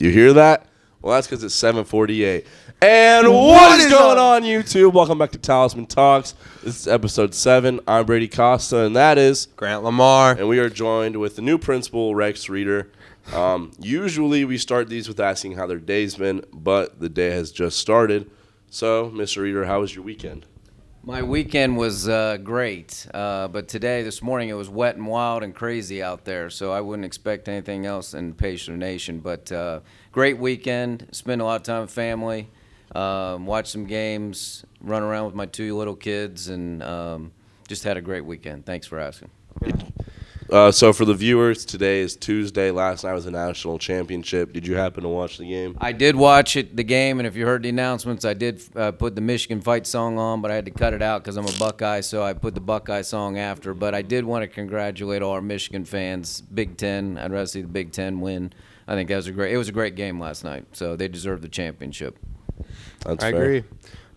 You hear that? Well, that's because it's 7:48. And what is going on, YouTube? Welcome back to Talisman Talks. This is episode 7. I'm Brady Costa, and that is Grant Lamar. And we are joined with the new principal, Rex Reeder. Usually we start these with asking how their day's been, but the day has just started. So, Mr. Reeder, how was your weekend? My weekend was great, but this morning, it was wet and wild and crazy out there, so I wouldn't expect anything else in Pacer Nation. But great weekend, spent a lot of time with family, watched some games, run around with my 2 little kids, and just had a great weekend. Thanks for asking. So for the viewers, today is Tuesday. Last night was a national championship. Did you happen to watch the game? I did watch the game, and if you heard the announcements, I did put the Michigan fight song on, but I had to cut it out because I'm a Buckeye, so I put the Buckeye song after. But I did want to congratulate all our Michigan fans. Big Ten. I'd rather see the Big Ten win. I think it was a great game last night, so they deserve the championship. That's I fair. agree.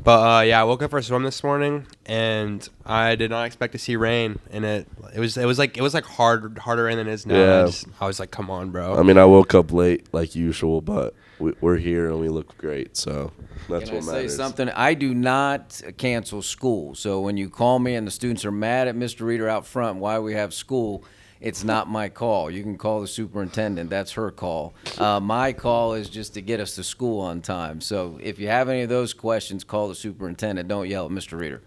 But I woke up for a swim this morning, and I did not expect to see rain. And it was like harder rain than it is now. Yeah. I was like, come on, bro. I mean, I woke up late like usual, but we're here and we look great, so that's Can what I say matters. something? I do not cancel school. So when you call me and the students are mad at Mr. Reeder out front why we have school, it's not my call. You can call the superintendent. That's her call. My call is just to get us to school on time. So if you have any of those questions, call the superintendent. Don't yell at Mr. Reeder.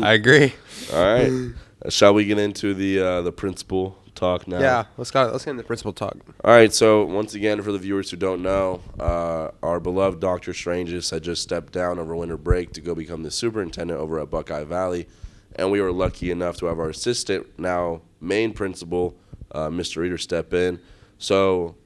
I agree. All right. Shall we get into the principal talk now? Yeah, let's get into principal talk. All right, so once again, for the viewers who don't know, our beloved Dr. Stranges had just stepped down over winter break to go become the superintendent over at Buckeye Valley, and we were lucky enough to have our assistant, now main principal, Mr. Reeder, step in. So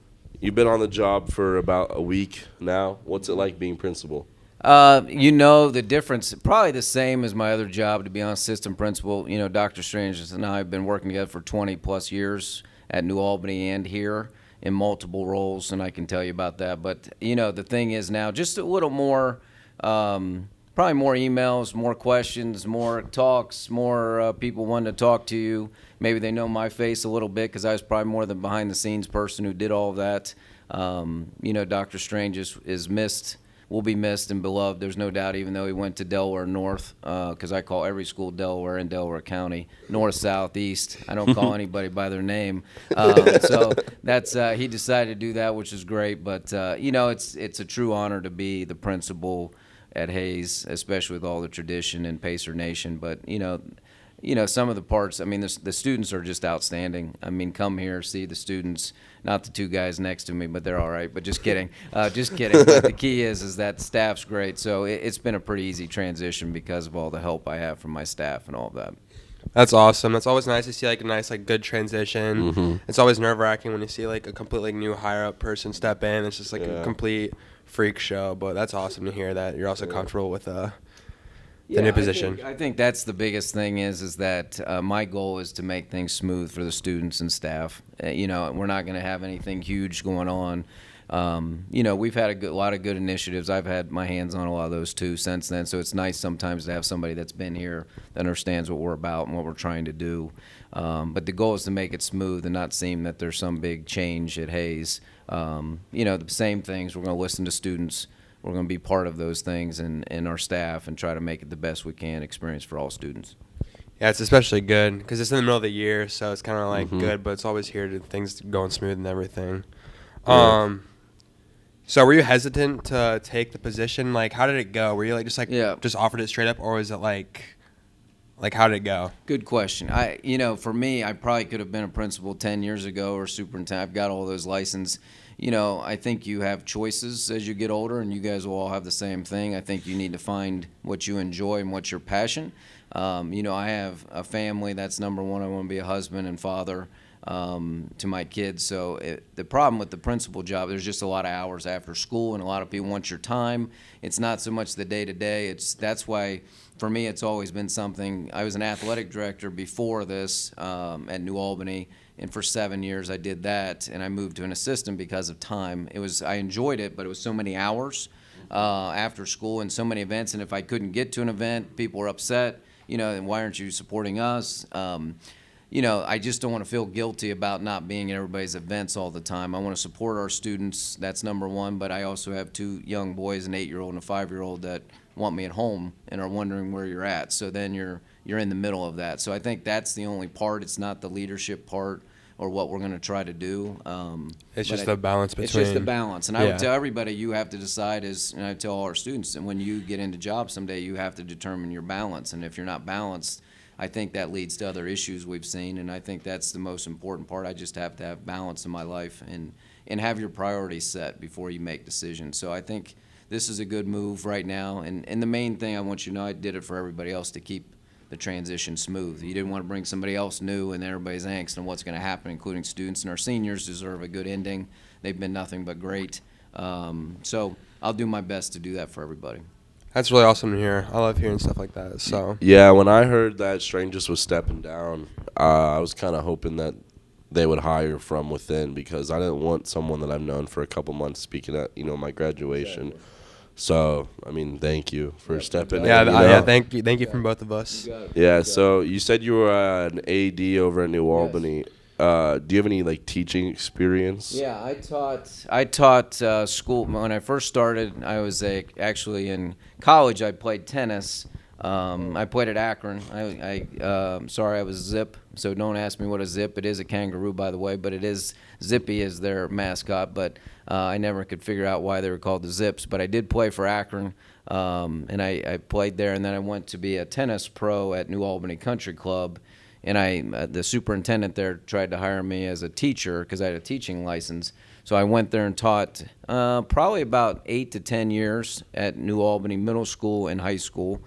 you've been on the job for about a week now. What's it like being principal? The difference, probably the same as my other job, to be honest, assistant principal. Dr. Stranges and I have been working together for 20-plus years at New Albany and here in multiple roles, and I can tell you about that. But, the thing is now just a little more, probably more emails, more questions, more talks, more people wanting to talk to you. Maybe they know my face a little bit because I was probably more the behind-the-scenes person who did all of that. Dr. Strange will be missed and beloved. There's no doubt, even though he went to Delaware North, because I call every school Delaware in Delaware County, north, south, east. I don't call anybody by their name. So that's he decided to do that, which is great. But, it's a true honor to be the principal at Hayes, especially with all the tradition in Pacer Nation. But, some of the parts, the students are just outstanding. Come here, see the students, not the 2 guys next to me, but they're all right. But just kidding. Just kidding. But the key is that staff's great. So it's been a pretty easy transition because of all the help I have from my staff and all of that. That's awesome. That's always nice to see, a nice, good transition. Mm-hmm. It's always nerve-wracking when you see, a completely new higher-up person step in. It's just, a complete freak show. But that's awesome to hear that you're also comfortable with the new position. I think that's the biggest thing is that my goal is to make things smooth for the students and staff. We're not going to have anything huge going on. We've had a lot of good initiatives. I've had my hands on a lot of those too since then. So it's nice sometimes to have somebody that's been here that understands what we're about and what we're trying to do. But the goal is to make it smooth and not seem that there's some big change at Hayes. The same things. We're going to listen to students. We're going to be part of those things and our staff and try to make it the best we can experience for all students. Yeah, it's especially good because it's in the middle of the year, so it's kind of good, but it's always here to things going smooth and everything. Yeah. So were you hesitant to take the position? How did it go? Were you just offered it straight up, or was it how did it go? Good question. For me, I probably could have been a principal 10 years ago or superintendent. I've got all those licenses. I think you have choices as you get older, and you guys will all have the same thing. I think you need to find what you enjoy and what's your passion. I have a family. That's number one. I want to be a husband and father to my kids. So the problem with the principal job, there's just a lot of hours after school, and a lot of people want your time. It's not so much the day-to-day. That's why, for me, it's always been something. I was an athletic director before this at New Albany. And for 7 years I did that, and I moved to an assistant because of time. I enjoyed it, but it was so many hours after school and so many events. And if I couldn't get to an event, people were upset. And why aren't you supporting us? I just don't want to feel guilty about not being at everybody's events all the time. I want to support our students. That's number one. But I also have 2 young boys, an 8-year-old and a 5-year-old, that want me at home and are wondering where you're at. So then you're in the middle of that. So I think that's the only part. It's not the leadership part or what we're going to try to do. It's just the balance between. It's just the balance. And I would tell everybody, you have to decide, and I tell all our students, and when you get into jobs someday, you have to determine your balance. And if you're not balanced, I think that leads to other issues we've seen, and I think that's the most important part. I just have to have balance in my life and have your priorities set before you make decisions. So I think this is a good move right now, and the main thing I want you to know, I did it for everybody else to keep the transition smooth. You didn't want to bring somebody else new and everybody's angst and what's going to happen, including students, and our seniors deserve a good ending. They've been nothing but great. So I'll do my best to do that for everybody. That's really awesome to hear. I love hearing stuff like that. So Yeah, when I heard that Strangers was stepping down, I was kind of hoping that they would hire from within, because I didn't want someone that I've known for a couple months speaking at my graduation. Exactly. So I mean, thank you for stepping in. Yeah, thank you from both of us. Yeah. So you said you were an AD over at New Albany. Do you have any teaching experience? Yeah, I taught school when I first started. I was actually in college. I played tennis. I played at Akron. I was Zip, so don't ask me what a Zip. It is a kangaroo, by the way, but it is Zippy is their mascot. But I never could figure out why they were called the Zips. But I did play for Akron, and I played there. And then I went to be a tennis pro at New Albany Country Club. And the superintendent there tried to hire me as a teacher because I had a teaching license. So I went there and taught probably about 8 to 10 years at New Albany Middle School and high school.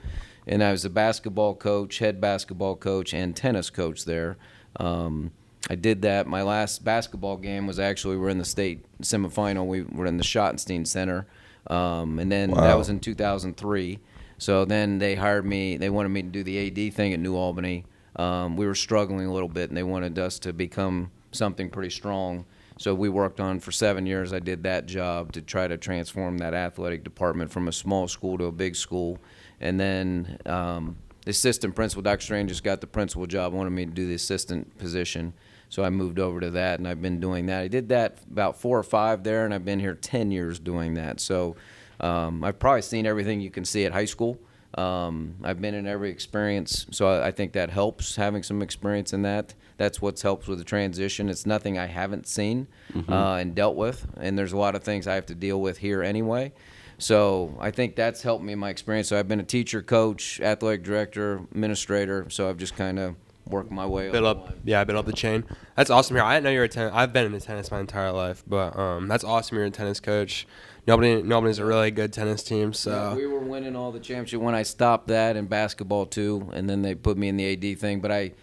And I was a basketball coach, head basketball coach, and tennis coach there. I did that. My last basketball game was actually, we're in the state semifinal. We were in the Schottenstein Center. And then that was in 2003. So then they hired me. They wanted me to do the AD thing at New Albany. We were struggling a little bit, and they wanted us to become something pretty strong. So we worked on for 7 years. I did that job to try to transform that athletic department from a small school to a big school. And then the assistant principal, Dr. Strange, just got the principal job, wanted me to do the assistant position. So I moved over to that, and I've been doing that. I did that about 4 or 5 there, and I've been here 10 years doing that. So I've probably seen everything you can see at high school. I've been in every experience, so I think that helps, having some experience in that. That's what's helped with the transition. It's nothing I haven't seen and dealt with, and there's a lot of things I have to deal with here anyway. So I think that's helped me in my experience. So I've been a teacher, coach, athletic director, administrator, so I've just kind of worked my way up. Built up the chain. That's awesome here. I didn't know you were a tennis. I've been into tennis my entire life, but that's awesome you're a tennis coach. Nobody's a really good tennis team. So yeah, we were winning all the championships when I stopped that, and basketball too, and then they put me in the AD thing. But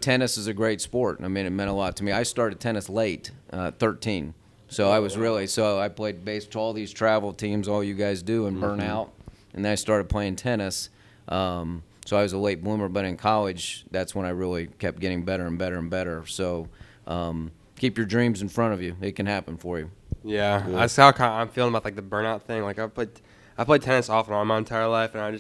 tennis is a great sport. I mean, it meant a lot to me. I started tennis late, 13. So I played based all these travel teams, all you guys do, and burn out. And then I started playing tennis. So I was a late bloomer, but in college, that's when I really kept getting better and better and better. So keep your dreams in front of you. It can happen for you. Yeah. That's how I'm feeling about the burnout thing. I played tennis off and on my entire life, and I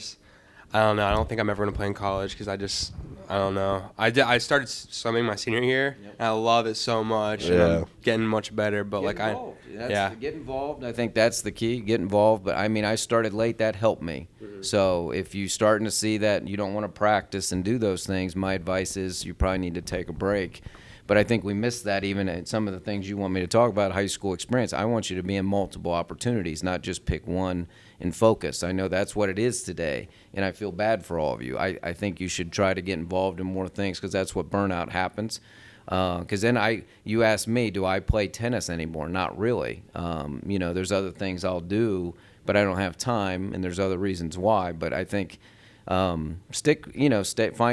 don't know. I don't think I'm ever gonna play in college because I don't know. I started swimming my senior year, and I love it so much. And I'm getting much better, but get involved. I think that's the key. Get involved. But I started late. That helped me. So if you're starting to see that you don't want to practice and do those things, my advice is you probably need to take a break. But I think we missed that even in some of the things you want me to talk about, high school experience. I want you to be in multiple opportunities, not just pick one and focus. I know that's what it is today, and I feel bad for all of you. I think you should try to get involved in more things because that's what burnout happens. Because then you ask me, do I play tennis anymore? Not really. There's other things I'll do, but I don't have time, and there's other reasons why. But I think find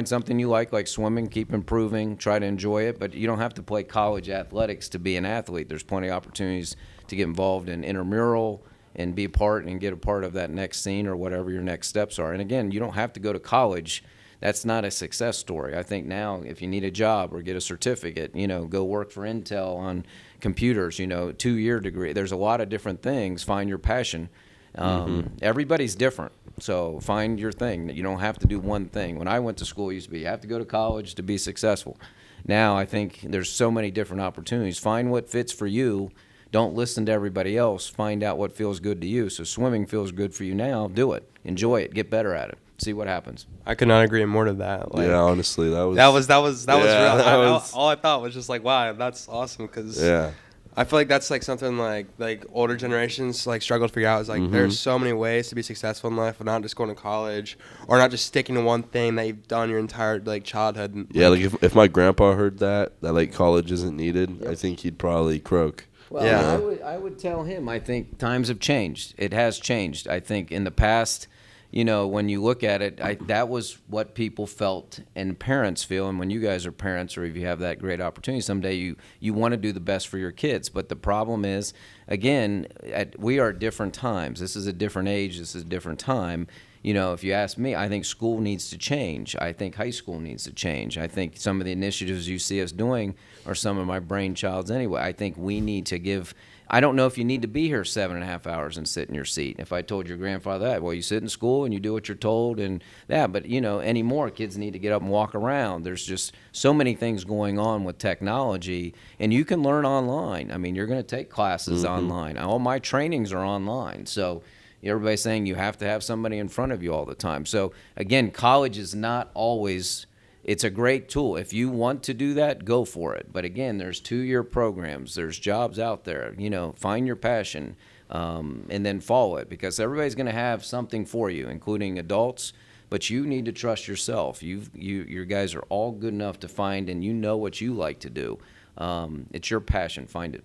something you like swimming, keep improving, try to enjoy it, but you don't have to play college athletics to be an athlete. There's plenty of opportunities to get involved in intramural and be a part and get a part of that next scene or whatever your next steps are. And again, you don't have to go to college. That's not a success story. I think now if you need a job or get a certificate, go work for Intel on computers, 2-year degree. There's a lot of different things. Find your passion. Everybody's different. So find your thing. You don't have to do one thing. When I went to school, it used to be you have to go to college to be successful. now I think there's so many different opportunities. Find what fits for you. Don't listen to everybody else. Find out what feels good to you. So swimming feels good for you now. Do it. Enjoy it. Get better at it. See what happens. I could not agree more to that. Like, yeah, honestly, that was that was Yeah, real. that was- All I thought was just like, wow, that's awesome. Because yeah. I feel like that's like something like older generations like struggle to figure out. Is like Mm-hmm. there's so many ways to be successful in life, but not just going to college or not just sticking to one thing that you've done your entire like childhood. And, Yeah, like if my grandpa heard that like college isn't needed, I think he'd probably croak. Well, Yeah. I would tell him, I think times have changed. It has changed. I think in the past, you know, when you look at it, that was what people felt and parents feel. And when you guys are parents, or if you have that great opportunity someday, you want to do the best for your kids. But the problem is, again, we are at different times. This is a different age. This is a different time. You know, if you ask me, I think school needs to change. I think high school needs to change. I think some of the initiatives you see us doing are some of my brainchilds anyway. I think we need to give. I don't know if you need to be here 7.5 hours and sit in your seat. If I told your grandfather that, well, you sit in school and you do what you're told and that. But, you know, anymore, kids need to get up and walk around. There's just so many things going on with technology, and you can learn online. I mean, you're going to take classes online. All my trainings are online. So everybody's saying you have to have somebody in front of you all the time. So, again, college is not always – it's a great tool. If you want to do that, go for it. But, again, there's 2-year programs. There's jobs out there. You know, find your passion and then follow it, because everybody's going to have something for you, including adults. But you need to trust yourself. You guys are all good enough to find, and you know what you like to do. It's your passion. Find it.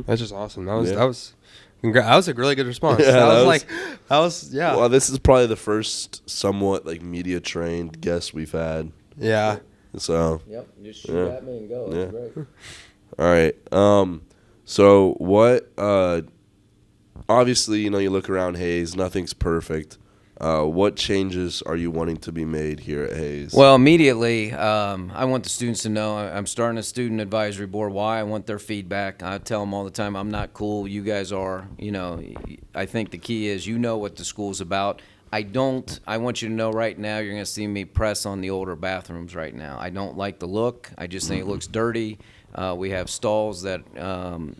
That's just awesome. That Yeah. that was a really good response. Yeah, that was Well, this is probably the first somewhat like media trained guest we've had. yeah. So Yep. Just shoot at me and go. Yeah. Great. all right. So what? Obviously, you know, you look around Hayes, nothing's perfect. What changes are you wanting to be made here at Hayes? Well, immediately, I want the students to know I'm starting a student advisory board. Why? I want their feedback. I tell them all the time, I'm not cool. You guys are. You know, I think the key is you know what the school's about. I want you to know right now you're going to see me press on the older bathrooms right now. I don't like the look. I just think it looks dirty. We have stalls that,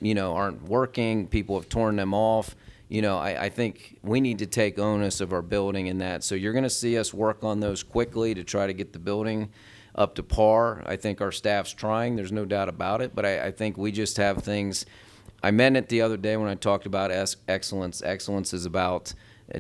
you know, aren't working. People have torn them off. You know, I think we need to take onus of our building in that. So you're going to see us work on those quickly to try to get the building up to par. I think our staff's trying. There's no doubt about it. But I think we just have things. I meant it the other day when I talked about excellence. Excellence is about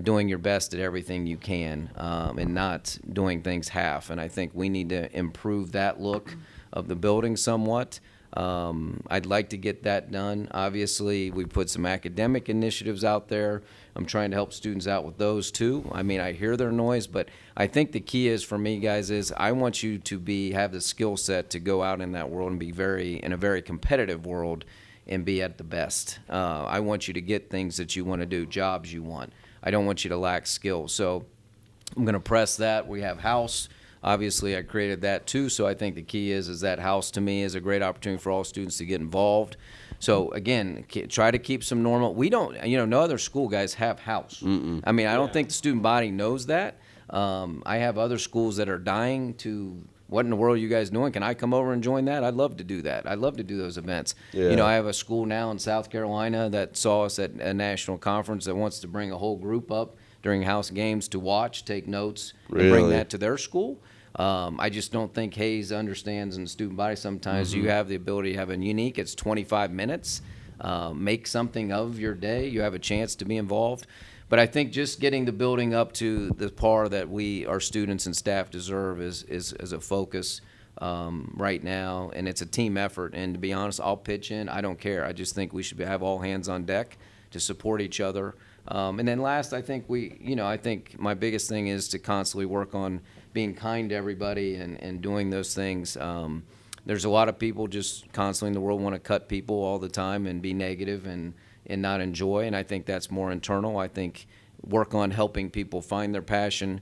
doing your best at everything you can and not doing things half. And I think we need to improve that look of the building somewhat. I'd like to get that done. Obviously, we put some academic initiatives out there. I'm trying to help students out with those too. I mean, I hear their noise, but I think the key is for me, guys, is I want you to have the skill set to go out in that world and be in a very competitive world and be at the best. I want you to get things that you want to do, jobs you want. I don't want you to lack skill. So I'm going to press that. We have house. Obviously, I created that too, so I think the key is that house to me is a great opportunity for all students to get involved. So again, try to keep some normal. We don't, you know, no other school guys have house. I mean, I don't think the student body knows that. I have other schools that are dying to. What in the world are you guys doing? Can I come over and join that? I'd love to do that. I'd love to do those events. Yeah. You know, I have a school now in South Carolina that saw us at a national conference that wants to bring a whole group up during house games to watch, take notes, and bring Really? that to their school. I just don't think Hayes understands in the student body sometimes you have the ability to have a unique, it's 25 minutes, make something of your day, you have a chance to be involved. But I think just getting the building up to the par that our students and staff deserve is a focus right now, and it's a team effort. And to be honest, I'll pitch in. I don't care. I just think we should have all hands on deck to support each other. And then last, I think I think my biggest thing is to constantly work on being kind to everybody and doing those things. There's a lot of people just constantly in the world want to cut people all the time and be negative and not enjoy, and I think that's more internal. I think work on helping people find their passion,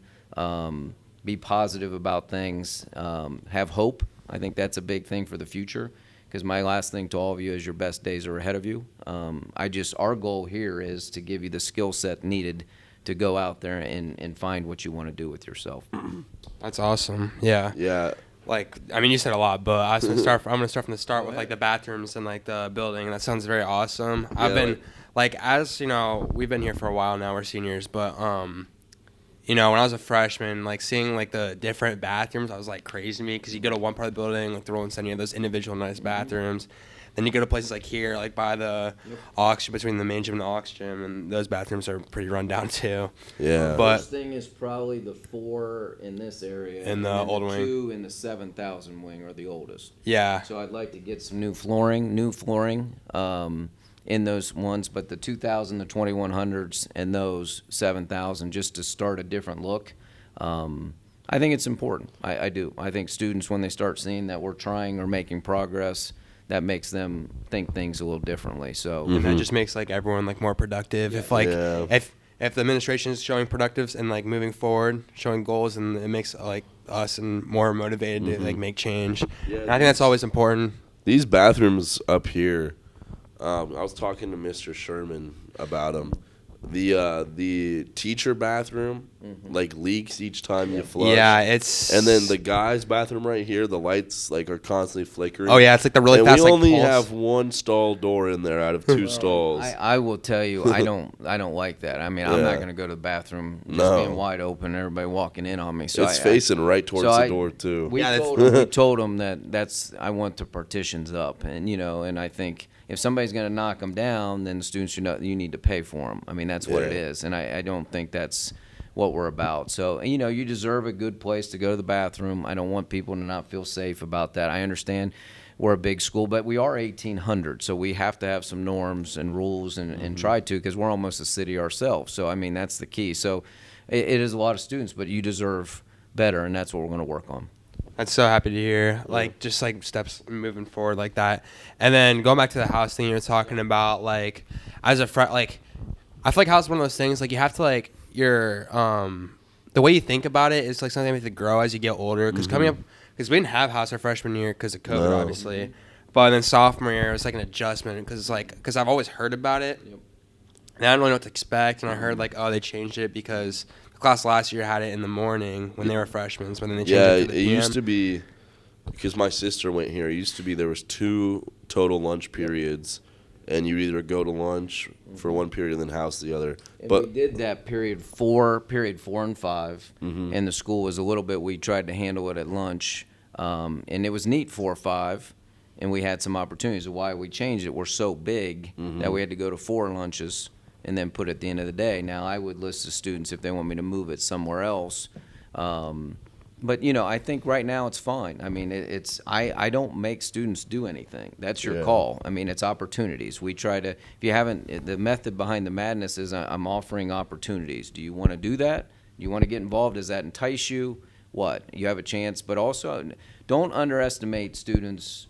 be positive about things, have hope. I think that's a big thing for the future, because my last thing to all of you is your best days are ahead of you. Our goal here is to give you the skill set needed to go out there and find what you want to do with yourself. That's awesome. Yeah. Yeah. like, I mean, you said a lot, but I'm gonna start from the start with like the bathrooms and like the building. That sounds very awesome. I've been like, as you know, we've been here for a while now. We're seniors, but you know, when I was a freshman, like seeing like the different bathrooms, I was like crazy to me because you go to one part of the building, like the Rolling Center, you have those individual nice bathrooms. Then you go to places like here, like by the aux, between the main gym and the aux gym, and those bathrooms are pretty run down too. Yeah. But first thing is probably the 4 in this area, in the old wing. 2 in the 7,000 wing are the oldest. Yeah. So I'd like to get some new flooring in those ones, but the 2,000, the 2,100s, and those 7,000, just to start a different look. I think it's important. I do. I think students, when they start seeing that we're trying or making progress, that makes them think things a little differently. So and that just makes like everyone like more productive. Yeah. If like if the administration is showing productives and like moving forward, showing goals, and it makes like us and more motivated to like make change. Yeah, and I think that's always important. These bathrooms up here, I was talking to Mr. Sherman about them. The teacher bathroom like leaks each time you flush. Yeah, it's and then the guy's bathroom right here, the lights like are constantly flickering. Oh yeah, it's like the really and fast. we like, only pulse. have one stall door in there out of 2 stalls. I will tell you, I don't like that. I mean, I'm not going to go to the bathroom just being wide open, everybody walking in on me. So it's facing right towards the door too. We told them that I want the partitions up, and and I think if somebody's going to knock them down, then the students you need to pay for them. I mean, that's what it is, and I don't think that's what we're about. So, you deserve a good place to go to the bathroom. I don't want people to not feel safe about that. I understand we're a big school, but we are 1,800, so we have to have some norms and rules and try to, because we're almost a city ourselves. So, I mean, that's the key. So it is a lot of students, but you deserve better, and that's what we're going to work on. I'm so happy to hear, like, just, like, steps moving forward like that. And then going back to the house thing you were talking about, like, as a friend, like, I feel like house is one of those things, like, you have to, like, the way you think about it is, like, something you have to grow as you get older. Because coming up, because we didn't have house our freshman year because of COVID, obviously. But then sophomore year, it was, like, an adjustment because, like, because I've always heard about it. Yep. And I didn't really know what to expect. And I heard, like, oh, they changed it because the class last year had it in the morning when they were freshmen, but then they changed it to the PM. It used to be, because my sister went here, it used to be there was 2 total lunch periods, and you either go to lunch for one period and then house the other. And but we did that period 4 and 5, and the school was a little bit, we tried to handle it at lunch, and it was neat 4 or 5, and we had some opportunities. Why we changed it, we're so big that we had to go to 4 lunches and then put it at the end of the day. Now, I would list the students if they want me to move it somewhere else. But, I think right now it's fine. I mean, I don't make students do anything. That's your call. I mean, it's opportunities. We try to, if you haven't, the method behind the madness is I'm offering opportunities. Do you want to do that? Do you want to get involved? Does that entice you? What? You have a chance. But also, don't underestimate students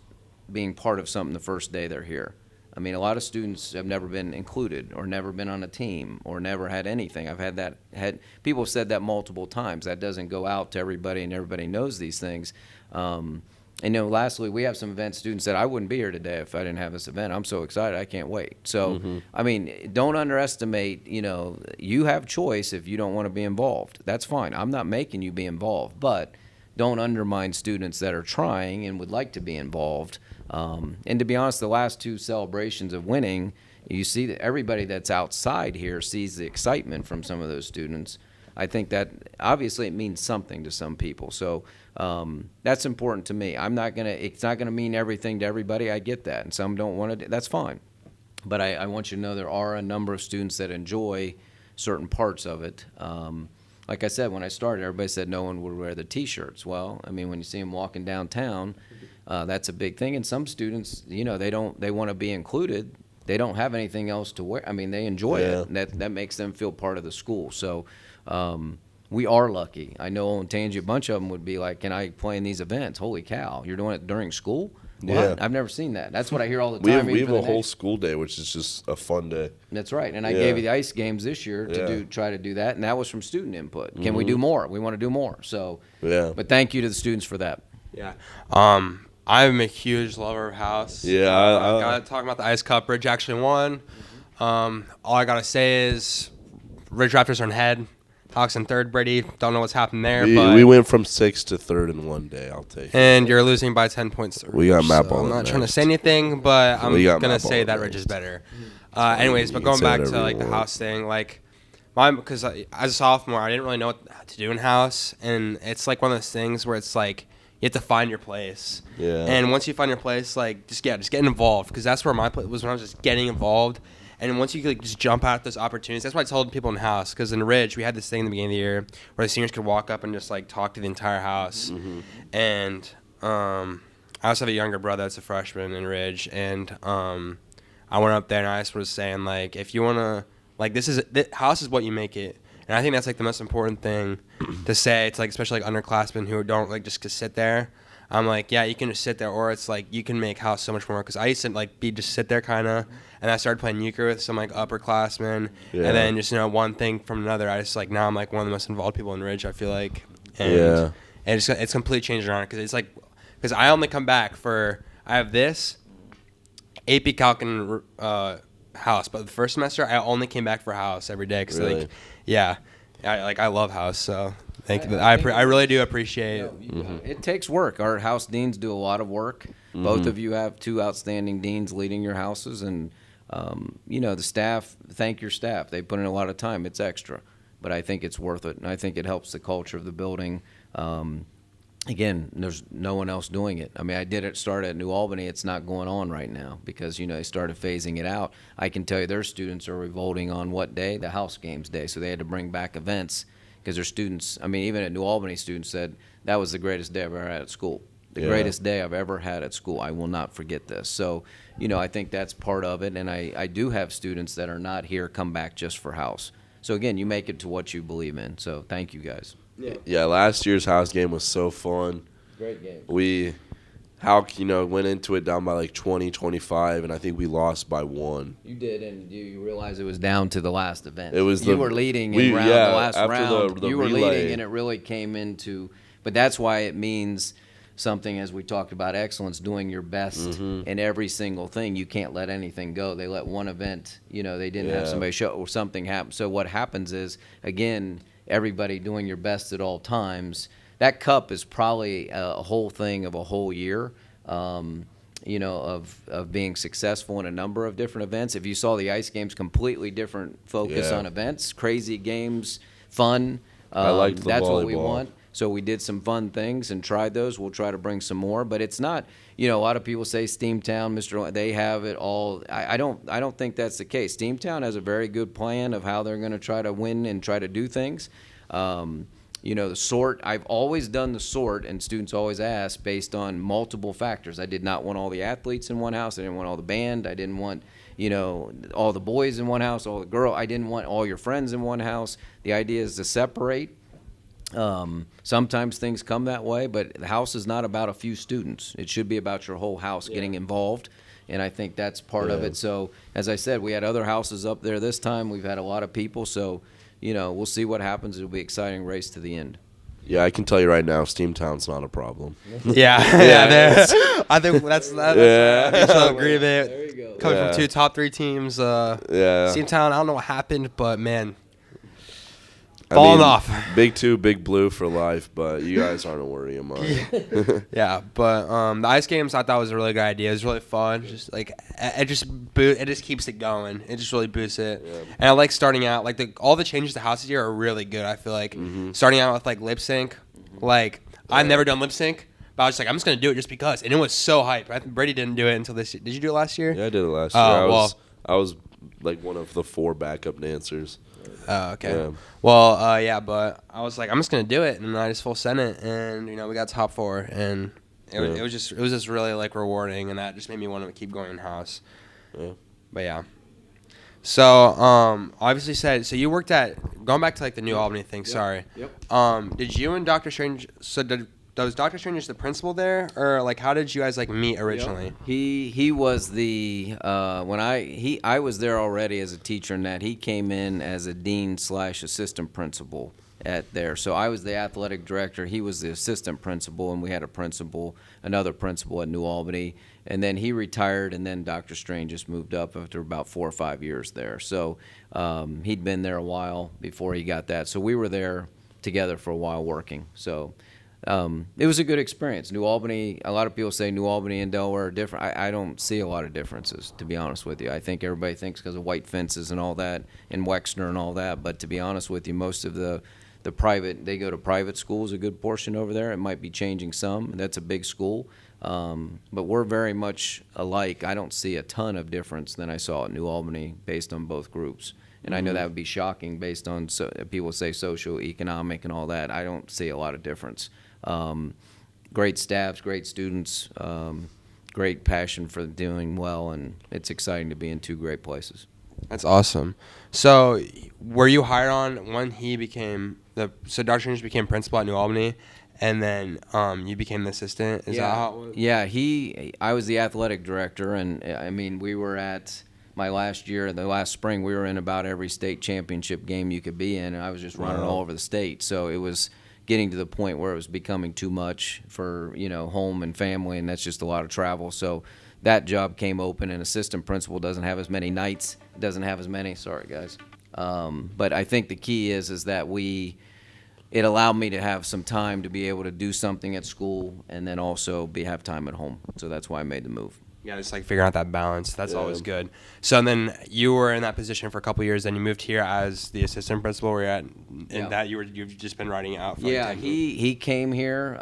being part of something the first day they're here. I mean, a lot of students have never been included or never been on a team or never had anything. I've had people have said that multiple times. That doesn't go out to everybody, and everybody knows these things. And lastly, we have some event students that I wouldn't be here today if I didn't have this event. I'm so excited, I can't wait. So, I mean, don't underestimate, you have choice if you don't want to be involved. That's fine. I'm not making you be involved, but don't undermine students that are trying and would like to be involved. And to be honest, the last 2 celebrations of winning, you see that everybody that's outside here sees the excitement from some of those students. I think that obviously it means something to some people. So that's important to me. It's not gonna mean everything to everybody. I get that, and some don't want to. That's fine. But I want you to know there are a number of students that enjoy certain parts of it. Like I said, when I started, everybody said no one would wear the T-shirts. Well, I mean, when you see them walking downtown, that's a big thing. And some students, they want to be included. They don't have anything else to wear. I mean, they enjoy it. That makes them feel part of the school. So we are lucky. I know in Tangi, a bunch of them would be like, can I play in these events? Holy cow, you're doing it during school? What? Yeah. I've never seen that. That's what I hear all the time. We have a whole school day, which is just a fun day. That's right. And I gave you the ice games this year to try to do that, and that was from student input. Can we do more? We want to do more. So, but thank you to the students for that. Yeah. I'm a huge lover of house. Yeah. Talking about the Ice Cup, Ridge actually won. All I got to say is Ridge Raptors are in head. Hawks in third. Brady, don't know what's happened there. We went from 6th to 3rd in one day. I'll take it. And you're losing by 10 points. We got Matt Ball I'm not next. trying to say anything, but I'm We got gonna Matt say Ball that next. Ridge is better. Anyways, but You can going say back whatever to you like the want. house thing, like because as a sophomore, I didn't really know what to do in house, and it's like one of those things where it's like you have to find your place. Yeah. And once you find your place, like just get involved, because that's where my place was when I was just getting involved. And once you like just jump out at those opportunities, that's why I told people in house. Because in Ridge, we had this thing in the beginning of the year where the seniors could walk up and just like talk to the entire house. Mm-hmm. And I also have a younger brother that's a freshman in Ridge, and I went up there and I just was saying like, if you wanna like, this house is what you make it. And I think that's like the most important thing to say. It's like especially like underclassmen who don't like just sit there. I'm like, yeah, you can just sit there, or it's like you can make house so much more. Because I used to like just sit there kind of, and I started playing euchre with some like upperclassmen, Yeah. and then just one thing from another. I just like now I'm like one of the most involved people in Ridge. I feel like, Yeah. and it's completely changed around because it's like because I only come back for I have this AP Calc and house, but the first semester I only came back for house every day because Really? like yeah, I love house, so thank you. I really do appreciate it. It takes work. Our house deans do a lot of work. Both of you have 2 outstanding deans leading your houses, and the staff. Thank your staff. They put in a lot of time. It's extra, but I think it's worth it, and I think it helps the culture of the building. Again, there's no one else doing it. I mean, I did it start at New Albany. It's not going on right now because, they started phasing it out. I can tell you their students are revolting on what day? The house games day. So they had to bring back events because their students, I mean, even at New Albany, students said that was the greatest day I've ever had at school. The greatest day I've ever had at school. I will not forget this. So, I think that's part of it. And I do have students that are not here come back just for house. So, again, you make it to what you believe in. So, thank you guys. Yeah, last year's house game was so fun. Great game. We, went into it down by like 20, 25, and I think we lost by 1. You did, and you realized it was down to the last event. It was you were leading in the last after round. the You were relay. leading, and it really came into. But that's why it means something, as we talked about excellence, doing your best in every single thing. You can't let anything go. They let one event. They didn't have somebody show or something happen. So what happens is again, everybody doing your best at all times. That cup is probably a whole thing of a whole year. Of being successful in a number of different events. If you saw the ice games, completely different focus on events, crazy games, fun. I liked the that's volleyball. what we want. So we did some fun things and tried those. We'll try to bring some more, but it's not. A lot of people say Steamtown, Mr. They have it all. I don't think that's the case. Steamtown has a very good plan of how they're going to try to win and try to do things. The sort, I've always done the sort, and students always ask, based on multiple factors. I did not want all the athletes in one house. I didn't want all the band. I didn't want, all the boys in one house, all the girls. I didn't want all your friends in one house. The idea is to separate. Sometimes things come that way, but the house is not about a few students. It should be about your whole house getting involved, and I think that's part of it. So, as I said, we had other houses up there this time. We've had a lot of people, so we'll see what happens. It'll be an exciting race to the end. Yeah, I can tell you right now, Steamtown's not a problem. Yeah. I think that's Yeah. I mutually agree with it. There you go. Coming Yeah. from 2 top 3 teams, Yeah. Steamtown, I don't know what happened, but man, I falling mean, off. Big 2, Big Blue for life, but you guys aren't a worry of mine. Yeah, but the ice games I thought was a really good idea. It was really fun. Just like it just keeps it going. It just really boosts it. Yeah. And I like starting out like all the changes to houses here are really good. I feel like starting out with like lip sync. Like I've never done lip sync, but I was just like I'm just gonna do it just because. And it was so hype. Brady didn't do it until this year. Did you do it last year? Yeah, I did it last year. I was like one of the 4 backup dancers. Oh, okay. Yeah. Well, yeah, but I was like, I'm just gonna do it, and I just full sent it, and we got top 4, and it was just really like rewarding, and that just made me want to keep going in house. Yeah. But yeah. So obviously said so you worked at going back to like the New Albany thing. Sorry. Yep. Did you and Dr. Strange? So was Dr. Strange the principal there, or like how did you guys like meet originally? He was the when I was there already as a teacher, and that he came in as a dean / assistant principal, at there. So I was the athletic director. He was the assistant principal, and we had another principal at New Albany. And then he retired, and then Dr. Strange just moved up after about 4 or 5 years there. So he'd been there a while before he got that. So we were there together for a while working. So it was a good experience. New Albany, a lot of people say New Albany and Delaware are different. I don't see a lot of differences, to be honest with you. I think everybody thinks because of white fences and all that, and Wexner and all that. But to be honest with you, most of the private, they go to private schools, a good portion over there. It might be changing some. That's a big school. But we're very much alike. I don't see a ton of difference than I saw at New Albany based on both groups. And I know that would be shocking based on people say social, economic, and all that. I don't see a lot of difference. Great staffs, great students, great passion for doing well, and it's exciting to be in 2 great places. That's awesome. So were you hired on when he became so Dr. Strange became principal at New Albany, and then you became the assistant? Is that how it was? Yeah, I was the athletic director, and I mean, we were at my last year, the last spring, we were in about every state championship game you could be in, and I was just running all over the state. So it was getting to the point where it was becoming too much for, home and family, and that's just a lot of travel. So that job came open, and assistant principal doesn't have as many nights, doesn't have as many, sorry guys. But I think the key is that it allowed me to have some time to be able to do something at school and then also have time at home. So that's why I made the move. Yeah, just like figuring out that balance. That's always good. So then you were in that position for a couple of years. Then you moved here as the assistant principal. Where you're at, and that you've just been writing it out. For like he came here.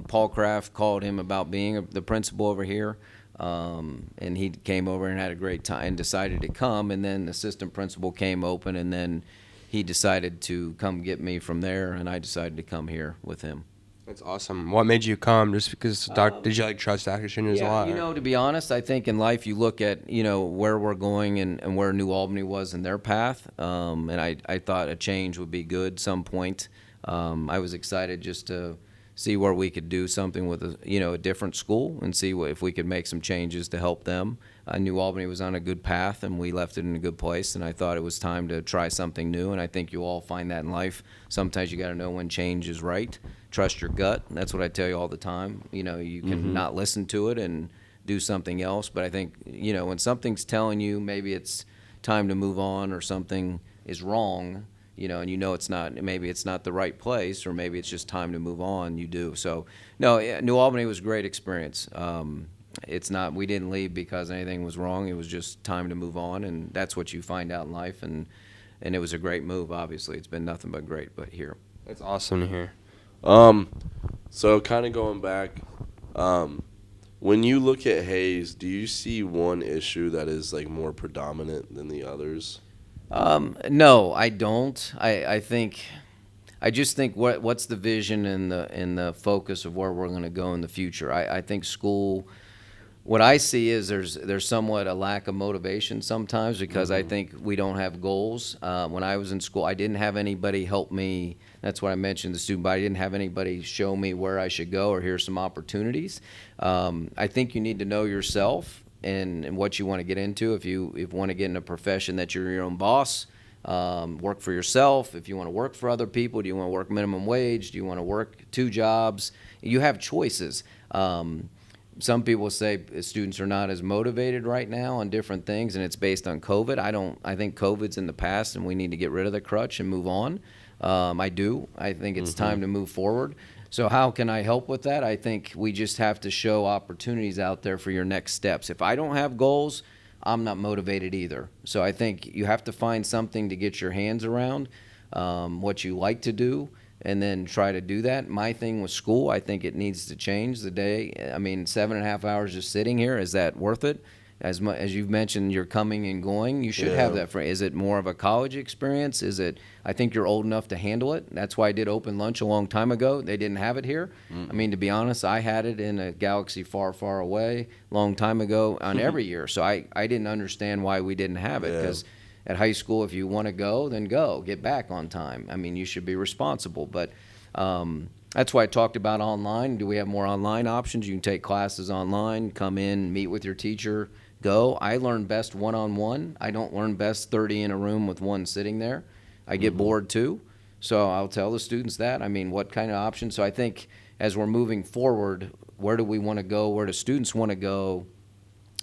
Paul Kraft called him about being the principal over here, and he came over and had a great time and decided to come. And then the assistant principal came open, and then he decided to come get me from there, and I decided to come here with him. That's awesome. What made you come? Just because did you trust Dr. Strange a lot? To be honest, I think in life you look at, where we're going and where New Albany was in their path. And I thought a change would be good some point. I was excited just to see where we could do something with a different school and see if we could make some changes to help them. New Albany was on a good path, and we left it in a good place, and I thought it was time to try something new, and I think you all find that in life. Sometimes you got to know when change is right. Trust your gut. That's what I tell you all the time. You can not listen to it and do something else, but I think, when something's telling you maybe it's time to move on or something is wrong, and it's not, maybe it's not the right place, or maybe it's just time to move on, you do. So, no, New Albany was a great experience. It's not, we didn't leave because anything was wrong. It was just time to move on, and that's what you find out in life, and it was a great move, obviously. It's been nothing but great, but here. That's awesome to hear. So kind of going back, when you look at Hayes, do you see one issue that is like more predominant than the others? No, I don't. I just think what's the vision and the focus of where we're going to go in the future. I think school, what I see is there's somewhat a lack of motivation sometimes because I think we don't have goals. When I was in school, I didn't have anybody help me. That's what I mentioned, the student body. I didn't have anybody show me where I should go or here's some opportunities. I think you need to know yourself and what you want to get into. If you want to get in a profession that you're your own boss, work for yourself. If you want to work for other people, do you want to work minimum wage? Do you want to work 2 jobs? You have choices. Some people say students are not as motivated right now on different things, and it's based on COVID. I think COVID's in the past, and we need to get rid of the crutch and move on. I do. I think it's time to move forward. So how can I help with that? I think we just have to show opportunities out there for your next steps. If I don't have goals, I'm not motivated either. So I think you have to find something to get your hands around, what you like to do, and then try to do that. My thing with school, I think it needs to change the day. I mean, 7.5 hours just sitting here, is that worth it? As you've mentioned, you're coming and going. You should have that. Is it more of a college experience? I think you're old enough to handle it. That's why I did open lunch a long time ago. They didn't have it here. I mean, to be honest, I had it in a galaxy far, far away long time ago on every year. So I didn't understand why we didn't have it, because at high school, if you want to go, then go. Get back on time. I mean, you should be responsible. But that's why I talked about online. Do we have more online options? You can take classes online, come in, meet with your teacher, go. I learn best one-on-one. I don't learn best 30 in a room with one sitting there. I get bored too. So I'll tell the students that. I mean, what kind of options? So I think as we're moving forward, where do we want to go? Where do students want to go?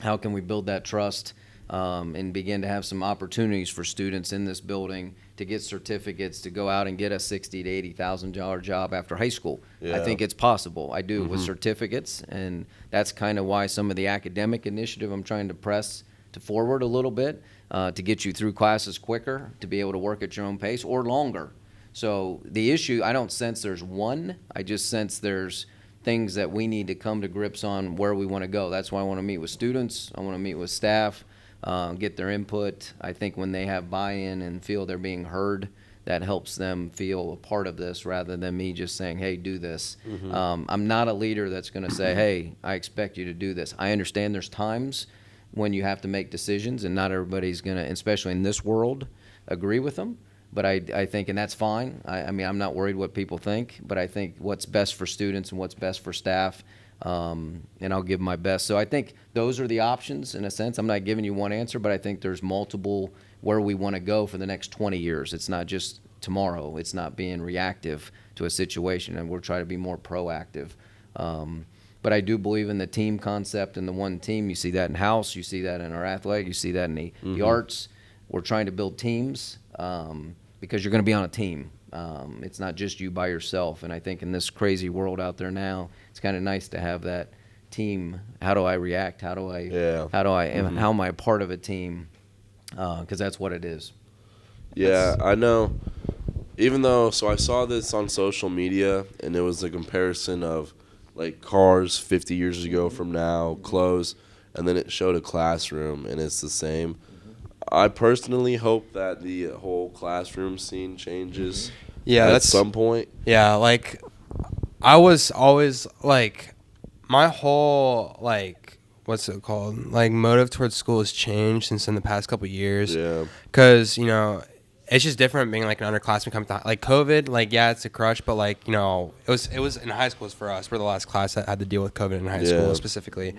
How can we build that trust and begin to have some opportunities for students in this building to get certificates, to go out and get a $60,000 to $80,000 job after high school? Yeah. I think it's possible. I do with certificates, and that's kind of why some of the academic initiative I'm trying to press to forward a little bit to get you through classes quicker, to be able to work at your own pace or longer. So the issue, I don't sense there's one. I just sense there's things that we need to come to grips on where we want to go. That's why I want to meet with students. I want to meet with staff, get their input. I think when they have buy-in and feel they're being heard, that helps them feel a part of this rather than me just saying, hey, do this. I'm not a leader that's going to say, hey, I expect you to do this. I understand there's times when you have to make decisions, and not everybody's going to, especially in this world, agree with them. But I think, and that's fine. I mean, I'm not worried what people think, but I think what's best for students and what's best for staff, and I'll give my best. So I think those are the options in a sense. I'm not giving you one answer, but I think there's multiple where we want to go for the next 20 years. It's not just tomorrow. It's not being reactive to a situation, and we'll try to be more proactive. But I do believe in the team concept and the one team. You see that in house. You see that in our athletic. You see that in the arts. We're trying to build teams. Because you're going to be on a team. It's not just you by yourself. And I think in this crazy world out there now, it's kind of nice to have that team. How do I react? How am I a part of a team? Because that's what it is. Yeah, I know. Even though, so I saw this on social media, and it was a comparison of like cars 50 years ago from now, clothes, and then it showed a classroom, and it's the same. I personally hope that the whole classroom scene changes at some point. Yeah, like, I was always, like, my whole, like, what's it called? Like, motive towards school has changed since in the past couple of years. Yeah. Because, you know, it's just different being, like, an underclassman coming to, like, COVID, like, yeah, it's a crush, but, like, you know, it was in high schools for us. We're the last class that had to deal with COVID in high school specifically.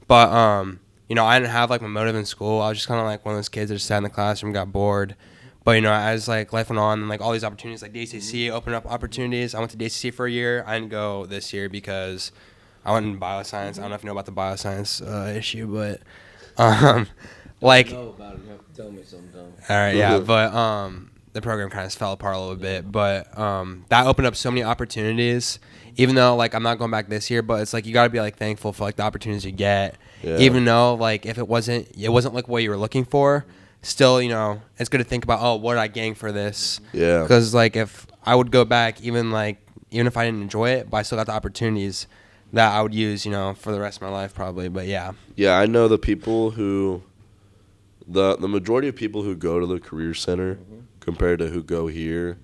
But, you know, I didn't have, like, my motive in school. I was just kind of, like, one of those kids that just sat in the classroom, got bored. But, you know, as, like, life went on and, like, all these opportunities, like, DCC opened up opportunities. I went to DCC for a year. I didn't go this year because I went in bioscience. I don't know if you know about the bioscience issue, but, like. I know about it. You have to tell me sometime. All right, yeah. But the program kind of fell apart a little bit. But that opened up so many opportunities. Even though, like, I'm not going back this year, but it's, like, you got to be, like, thankful for, like, the opportunities you get. Yeah. Even though, like, if it wasn't like what you were looking for, still, you know, it's good to think about, oh, what did I gain for this? Yeah. Because, like, if I would go back, even if I didn't enjoy it, but I still got the opportunities that I would use, you know, for the rest of my life probably. But, yeah. Yeah, I know the people who, the majority of people who go to the Career Center compared to who go here,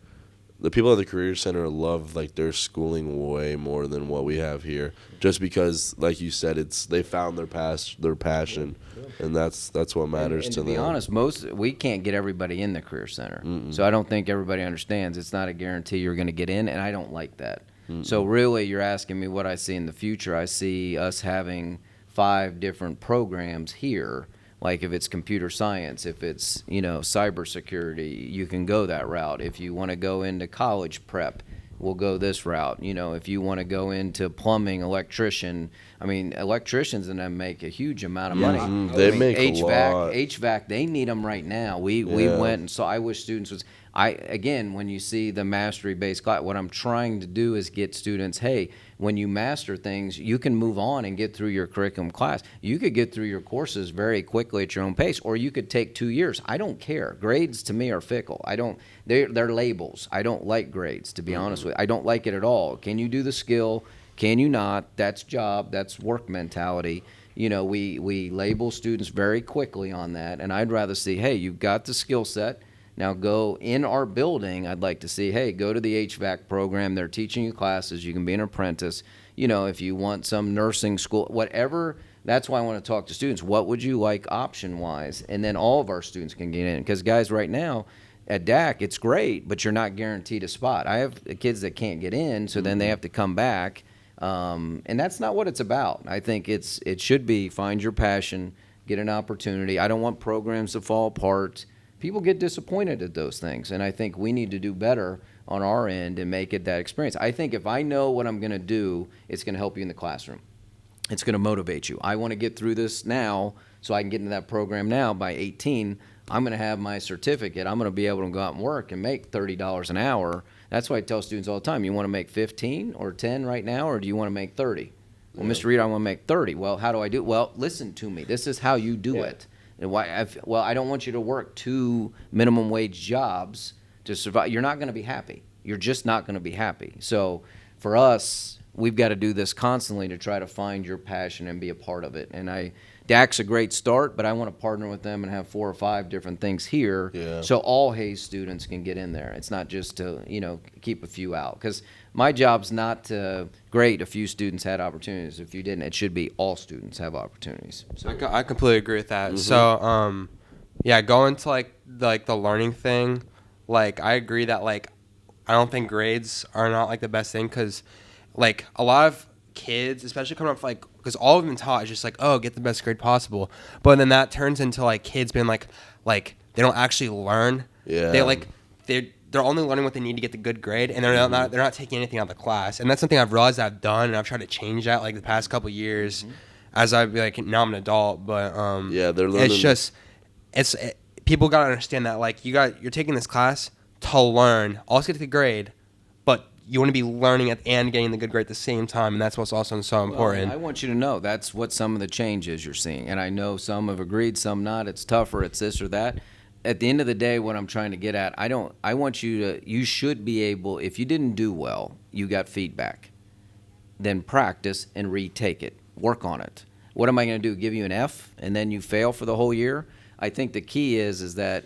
the people at the Career Center love, like, their schooling way more than what we have here, just because, like you said, they found their passion, and that's what matters and to them. them. To be honest, we can't get everybody in the Career Center, so I don't think everybody understands. It's not a guarantee you're going to get in, and I don't like that. So really, you're asking me what I see in the future. I see us having 5 different programs here. Like if it's computer science, if it's, you know, cybersecurity, you can go that route. If you want to go into college prep, we'll go this route. You know, if you want to go into plumbing, electrician, I mean, electricians and them make a huge amount of money. They make a lot. HVAC, they need them right now. We went and saw. I wish students was. Again, when you see the mastery-based class, what I'm trying to do is get students, hey, when you master things, you can move on and get through your curriculum class. You could get through your courses very quickly at your own pace, or you could take 2 years. I don't care. Grades to me are fickle. They're labels. I don't like grades, to be honest with you. I don't like it at all. Can you do the skill? Can you not? That's job. That's work mentality. You know, we label students very quickly on that, and I'd rather see, hey, you've got the skill set. Now go in our building, I'd like to see, hey, go to the HVAC program. They're teaching you classes. You can be an apprentice. You know, if you want some nursing school, whatever, that's why I want to talk to students. What would you like option-wise? And then all of our students can get in. Because, guys, right now at DAC, it's great, but you're not guaranteed a spot. I have kids that can't get in, so then they have to come back. And that's not what it's about. I think it should be find your passion, get an opportunity. I don't want programs to fall apart. People get disappointed at those things, and I think we need to do better on our end and make it that experience. I think if I know what I'm going to do, it's going to help you in the classroom. It's going to motivate you. I want to get through this now so I can get into that program now. By 18, I'm going to have my certificate. I'm going to be able to go out and work and make $30 an hour. That's why I tell students all the time, you want to make 15 or 10 right now, or do you want to make 30? Well, Mr. Reeder, I want to make 30. Well, how do I do it? Well, listen to me. This is how you do it. And I don't want you to work 2 minimum wage jobs to survive. You're not going to be happy. You're just not going to be happy. So for us, we've got to do this constantly to try to find your passion and be a part of it. And DAC's a great start, but I want to partner with them and have 4 or 5 different things here so all Hayes students can get in there. It's not just to, keep a few out. Because my job's not to grade a few students had opportunities. If you didn't, it should be all students have opportunities. So I completely agree with that. So, going to the learning thing, I agree that I don't think grades are not the best thing because a lot of kids, especially coming up because all of them taught is just get the best grade possible, but then that turns into kids being they don't actually learn. They're only learning what they need to get the good grade, and they're not taking anything out of the class. And that's something I've realized I've done, and I've tried to change that the past couple of years as I've now I'm an adult. But they're learning. It's just people gotta understand that you're taking this class to learn, also get the grade, but you want to be learning and getting the good grade at the same time, and that's what's also so important. I want you to know that's what some of the changes you're seeing, and I know some have agreed, some not. It's tougher, it's this or that. At the end of the day, what I'm trying to get at, you should be able, if you didn't do well, you got feedback, then practice and retake it, work on it. What am I going to do, give you an F and then you fail for the whole year? I think the key is that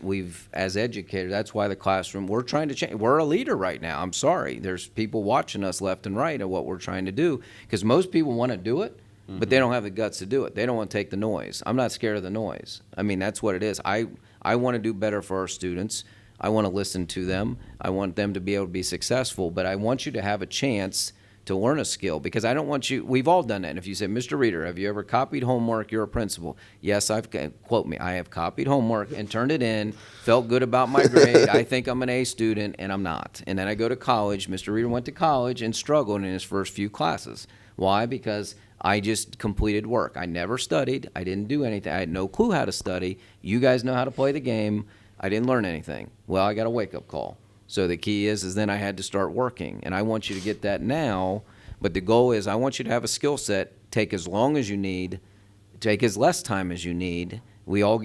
as educators, that's why the classroom, we're trying to change. We're a leader right now. I'm sorry. There's people watching us left and right of what we're trying to do because most people want to do it, but they don't have the guts to do it. They don't want to take the noise. I'm not scared of the noise. I mean, that's what it is. I want to do better for our students. I want to listen to them. I want them to be able to be successful, but I want you to have a chance to learn a skill because I don't want you, we've all done that. And if you say, Mr. Reeder, have you ever copied homework? You're a principal. Yes, quote me, I have copied homework and turned it in, felt good about my grade. I think I'm an A student and I'm not. And then I go to college. Mr. Reeder went to college and struggled in his first few classes. Why? Because I just completed work. I never studied. I didn't do anything. I had no clue how to study. You guys know how to play the game. I didn't learn anything. Well, I got a wake-up call. So the key is then I had to start working. And I want you to get that now. But the goal is I want you to have a skill set, take as long as you need, take as less time as you need. We all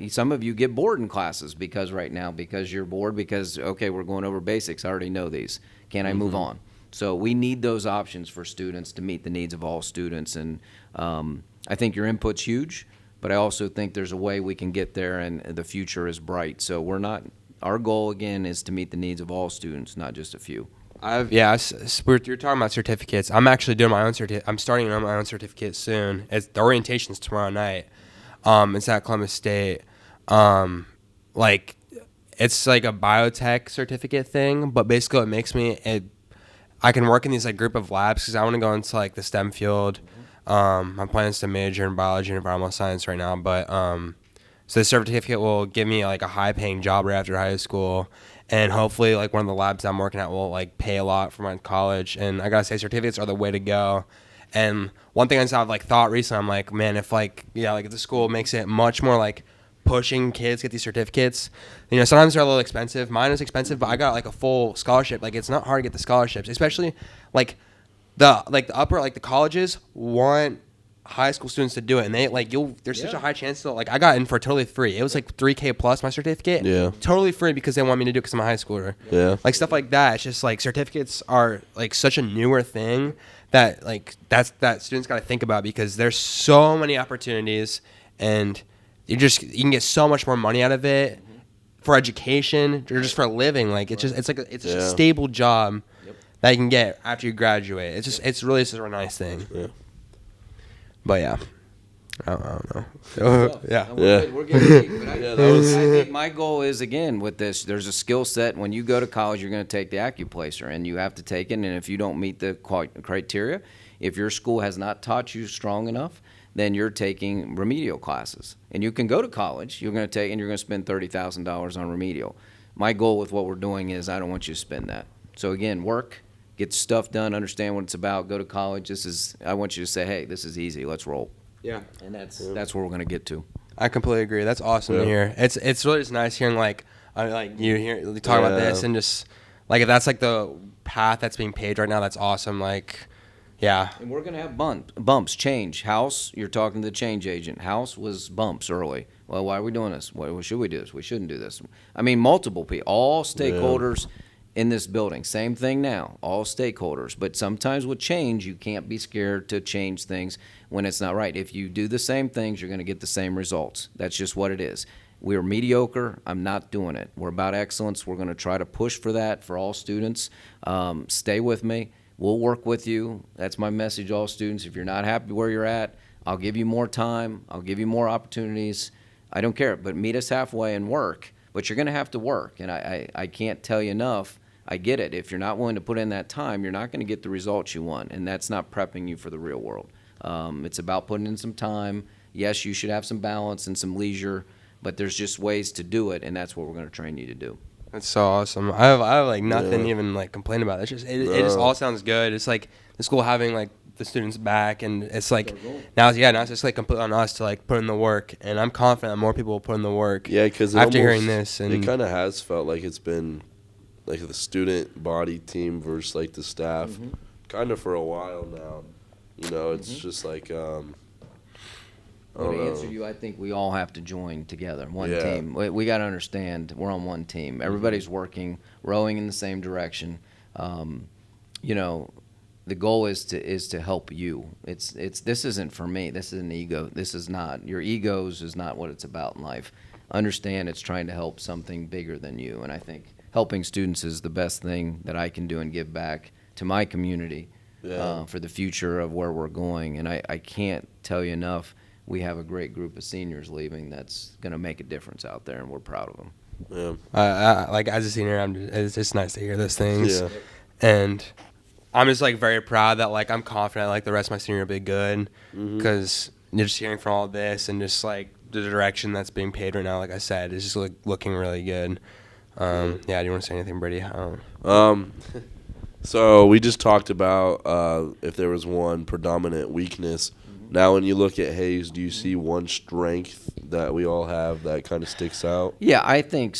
some of you get bored in classes because you're bored because, okay, we're going over basics. I already know these. Can I move on? So we need those options for students to meet the needs of all students. And I think your input's huge, but I also think there's a way we can get there and the future is bright. So our goal, again, is to meet the needs of all students, not just a few. You're talking about certificates. I'm actually doing my own certificate. I'm starting on my own certificate soon. The orientation's tomorrow night. It's at Columbus State. It's like a biotech certificate thing, but basically it makes me I can work in these group of labs because I want to go into the STEM field. My plan is to major in biology and environmental science right now, but so the certificate will give me a high-paying job right after high school, and hopefully one of the labs I'm working at will pay a lot for my college. And I gotta say, certificates are the way to go. And one thing I've thought recently, I'm like, man, if if the school makes it much more pushing kids to get these certificates, sometimes they're a little expensive. Mine is expensive, but I got a full scholarship. It's not hard to get the scholarships, especially the upper the colleges want high school students to do it, and they there's such a high chance to I got in for totally free. It was $3K plus my certificate, totally free because they want me to do it because I'm a high schooler. Stuff like that. It's just certificates are such a newer thing that that students got to think about because there's so many opportunities, and you can get so much more money out of it for education or just for a living. It's a stable job that you can get after you graduate. It's really such a nice thing. But yeah, I don't know. We're getting deep. But I think my goal is, again, with this, there's a skill set. When you go to college, you're going to take the acuplacer, and you have to take it. And if you don't meet the criteria, if your school has not taught you strong enough, then you're taking remedial classes. And you can go to college, you're going to spend $30,000 on remedial. My goal with what we're doing is I don't want you to spend that. So again, work, get stuff done, understand what it's about, go to college. I want you to say, hey, this is easy, let's roll. Yeah. And that's where we're going to get to. I completely agree. That's awesome to hear. It's really just nice hearing you talk about this and just like if that's like the path that's being paved right now, that's awesome. Like, yeah. And we're going to have bumps, change. House, you're talking to the change agent. House was bumps early. Well, why are we doing this? Why should we do this? We shouldn't do this. I mean, multiple people, all stakeholders in this building. Same thing now, all stakeholders. But sometimes with change, you can't be scared to change things when it's not right. If you do the same things, you're going to get the same results. That's just what it is. We're mediocre. I'm not doing it. We're about excellence. We're going to try to push for that for all students. Stay with me. We'll work with you. That's my message to all students. If you're not happy where you're at, I'll give you more time. I'll give you more opportunities. I don't care, but meet us halfway and work. But you're going to have to work, and I can't tell you enough. I get it. If you're not willing to put in that time, you're not going to get the results you want, and that's not prepping you for the real world. It's about putting in some time. Yes, you should have some balance and some leisure, but there's just ways to do it, and that's what we're going to train you to do. That's so awesome. I have like nothing even like complain about. It just all sounds good. It's like the school having like the students back, and it's like now it's just like completely on us to like put in the work, and I'm confident that more people will put in the work. Yeah, because after hearing this, and it kind of has felt like it's been like the student body team versus like the staff, kind of for a while now. You know, it's just like. Well, to answer you, I think we all have to join together, one team. We got to understand we're on one team. Everybody's working, rowing in the same direction. You know, the goal is to help you. This isn't for me. This is an ego. This is not your egos. Is not what it's about in life. Understand it's trying to help something bigger than you. And I think helping students is the best thing that I can do and give back to my community for the future of where we're going. And I can't tell you enough. We have a great group of seniors leaving that's going to make a difference out there, and we're proud of them. Yeah. Like as a senior, it's just nice to hear those things, and I'm just like very proud that like I'm confident like the rest of my senior will be good because just hearing from all this and just like the direction that's being paid right now, like I said, is just like looking really good. Do you want to say anything, Brady? So we just talked about if there was one predominant weakness. Now, when you look at Hayes, do you see one strength that we all have that kind of sticks out? Yeah, I think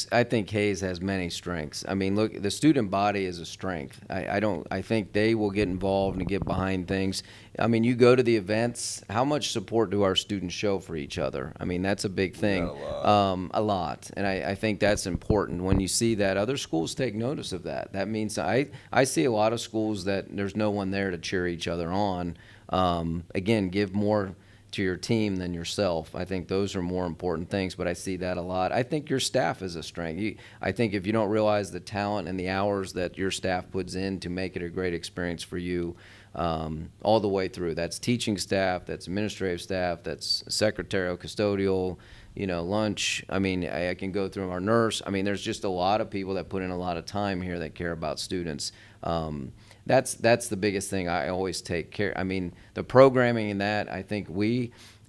Hayes has many strengths. I mean, look, the student body is a strength. I think they will get involved and get behind things. I mean, you go to the events. How much support do our students show for each other? I mean, that's a big thing. A lot. And I think that's important. When you see that, other schools take notice of that. That means I see a lot of schools that there's no one there to cheer each other on. Again, give more to your team than yourself. I think those are more important things, but I see that a lot. I think your staff is a strength. I think if you don't realize the talent and the hours that your staff puts in to make it a great experience for you all the way through. That's teaching staff, that's administrative staff, that's secretarial, custodial, lunch. I mean, I can go through our nurse. I mean, there's just a lot of people that put in a lot of time here that care about students. That's the biggest thing I always take care. I mean, the programming in that, I think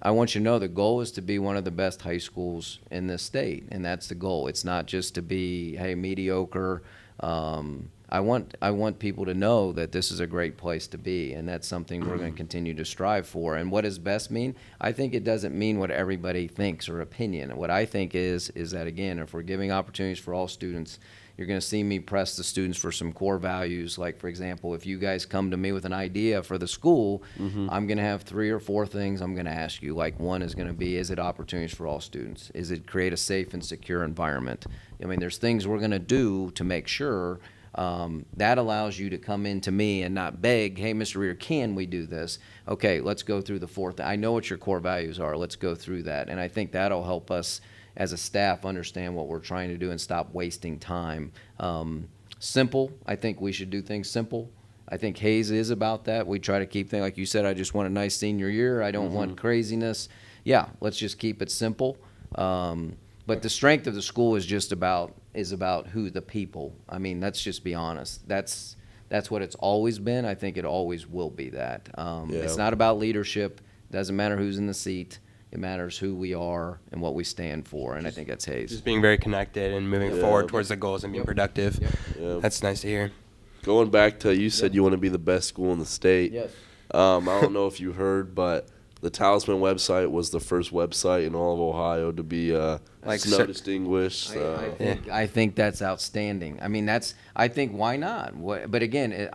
I want you to know the goal is to be one of the best high schools in this state, and that's the goal. It's not just to be, hey, mediocre. I want people to know that this is a great place to be, and that's something we're going to continue to strive for. And what does best mean? I think it doesn't mean what everybody thinks or opinion. What I think is that, again, if we're giving opportunities for all students, you're going to see me press the students for some core values. Like, for example, if you guys come to me with an idea for the school, I'm going to have 3 or 4 things I'm going to ask you. Like, one is going to be, is it opportunities for all students? Is it create a safe and secure environment? I mean, there's things we're going to do to make sure that allows you to come into me and not beg, hey, Mr. Reeder, can we do this? Okay, let's go through the 4th. I know what your core values are. Let's go through that. And I think that'll help us as a staff understand what we're trying to do and stop wasting time. Simple, I think we should do things simple. I think Hayes is about that. We try to keep things, like you said, I just want a nice senior year. I don't want craziness. Yeah, let's just keep it simple. But the strength of the school is about who the people. I mean, let's just be honest. That's what it's always been. I think it always will be that. It's not about leadership. It doesn't matter who's in the seat. It matters who we are and what we stand for, and I think that's Hayes. Just being very connected and moving forward towards the goals and being productive. Yeah. That's nice to hear. Going back to, you said you want to be the best school in the state. Yes. I don't know if you heard, but the Talisman website was the first website in all of Ohio to be snow distinguished. I think that's outstanding. I mean, I think why not? But again,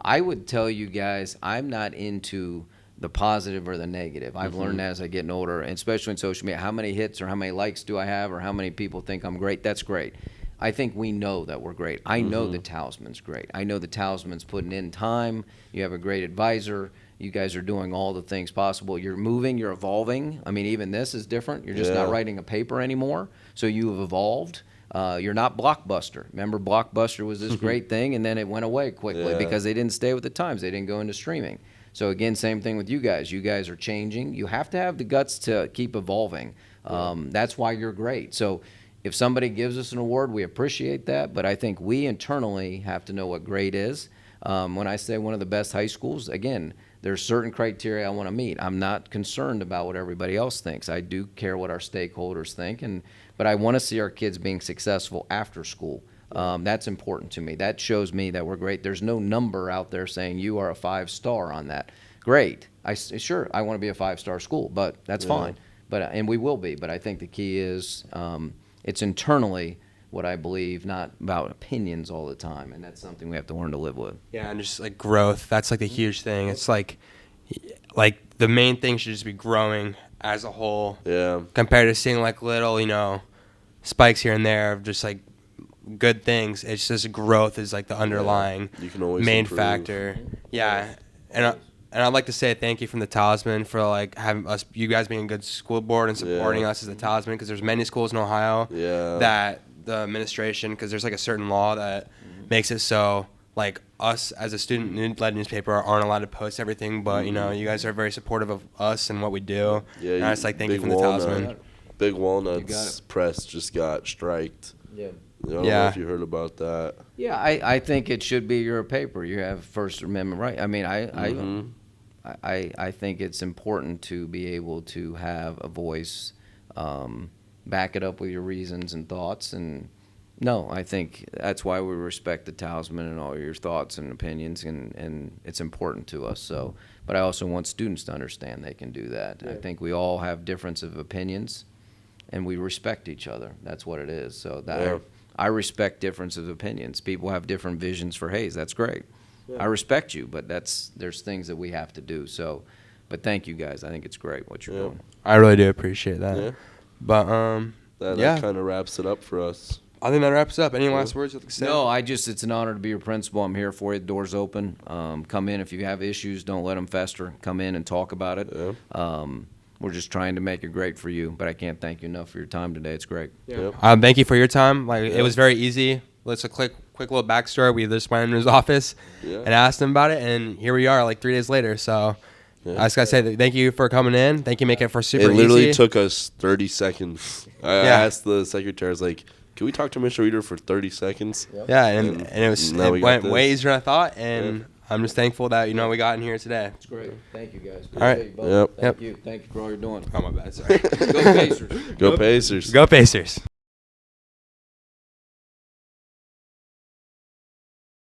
I would tell you guys, I'm not into the positive or the negative. I've learned as I get older, and especially in social media, how many hits or how many likes do I have or how many people think I'm great. That's great. I think we know that we're great. I know the Talisman's great. I know the Talisman's putting in time. You have a great advisor. You guys are doing all the things possible. You're moving. You're evolving. I mean, even this is different. You're just not writing a paper anymore. So you have evolved. You're not Blockbuster. Remember, Blockbuster was this great thing, and then it went away quickly because they didn't stay with the times. They didn't go into streaming. So again, same thing with you guys. You guys are changing. You have to have the guts to keep evolving. That's why you're great. So if somebody gives us an award, we appreciate that. But I think we internally have to know what great is. When I say one of the best high schools, again, there's certain criteria I want to meet. I'm not concerned about what everybody else thinks. I do care what our stakeholders think, but I want to see our kids being successful after school. That's important to me. That shows me that we're great. There's no number out there saying you are a 5-star on that. Great. Sure, I want to be a 5-star school, but that's fine. And we will be. But I think the key is it's internally what I believe, not about opinions all the time, and that's something we have to learn to live with. Yeah, and just like growth. That's like the huge thing. It's like the main thing should just be growing as a whole. Yeah. Compared to seeing like little, spikes here and there of just like good things. It's just growth is like the underlying main factor. Yeah, and I'd like to say thank you from the Talisman for like having you guys being a good school board and supporting us as the Talisman, because there's many schools in Ohio that the administration, because there's like a certain law that makes it so like us as a student-led newspaper aren't allowed to post everything, but you guys are very supportive of us and what we do. Yeah, and I just like thank you from the Talisman. Big Walnuts Press just got striked. Yeah. I don't know if you heard about that. Yeah, I think it should be your paper. You have First Amendment right. I mean, I think it's important to be able to have a voice, back it up with your reasons and thoughts. And no, I think that's why we respect the Talisman and all your thoughts and opinions, and it's important to us. So, but I also want students to understand they can do that. Yeah. I think we all have difference of opinions, and we respect each other. That's what it is. So that I respect difference of opinions. People have different visions for Hayes. That's great. Yeah. I respect you, but there's things that we have to do. So, but thank you guys. I think it's great what you're doing. I really do appreciate that. Yeah. But that kind of wraps it up for us. I think that wraps it up. Any last words you'd like to say? No, it's an honor to be your principal. I'm here for you. The door's open. Come in if you have issues. Don't let them fester. Come in and talk about it. Yeah. We're just trying to make it great for you, but I can't thank you enough for your time today. It's great. Yeah. Thank you for your time. It was very easy. Let's a quick little backstory. We just went in his office and asked him about it, and here we are, like 3 days later. So I just gotta say thank you for coming in. Thank you, making it for super easy. It literally took us 30 seconds. I asked the secretary, I was like, "Can we talk to Mr. Reeder for 30 seconds?" Yeah, and it went way easier than I thought, and I'm just thankful that we got in here today. It's great. Thank you guys. All right. Thank you. Thank you for all you're doing. Oh my bad. Sorry. Go Pacers. Go Pacers. Go Pacers.